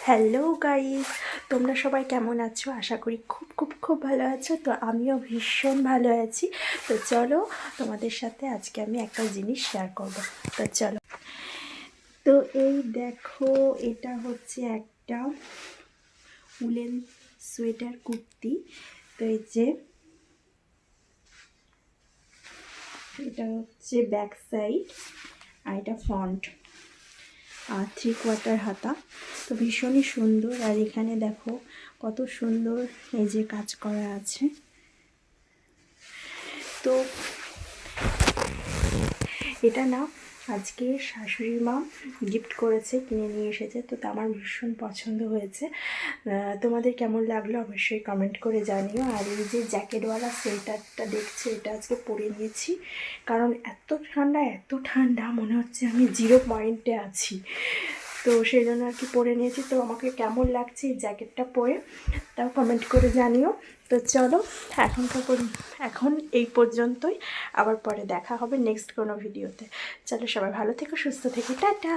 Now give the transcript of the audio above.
Hello guys, তোমরা সবাই কেমন আছো? আশা করি খুব খুব খুব ভালো আছো। তো আমিও ভীষণ ভালো আছি। তো চলো, তোমাদের সাথে আজকে আমি একটা জিনিস শেয়ার করব। তো চলো, তো এই দেখো, এটা হচ্ছে একটা উলেন সোয়েটার কুর্তি। তো এই যে এটা হচ্ছে ব্যাক সাইড আর এটা ফ্রন্ট, আর 3/4 হাতা। তো ভীষণই সুন্দর। আর এখানে দেখো কত সুন্দর এই যে কাজ করা আছে। তো এটা না আজকে শাশুড়ি মা গিফট করেছে, কিনে নিয়ে এসেছে। তো তা আমার ভীষণ পছন্দ হয়েছে। তোমাদের কেমন লাগলো অবশ্যই কমেন্ট করে জানিও। আর এই যে জ্যাকেটওয়ালা সোয়েটারটা দেখছো, এটা আজকে পরে নিয়েছি, কারণ এত ঠান্ডা মনে হচ্ছে আমি 0 পয়েন্টে আছি। তো সেই জন্য আর কি পরে নিয়েছি। তো আমাকে কেমন লাগছে এই জ্যাকেটটা পরে তাও কমেন্ট করে জানিও। তো চলো, এখন এই পর্যন্তই। আবার পরে দেখা হবে নেক্সট কোনো ভিডিওতে। চলো, সবাই ভালো থেকো, সুস্থ থেকো, টাটা।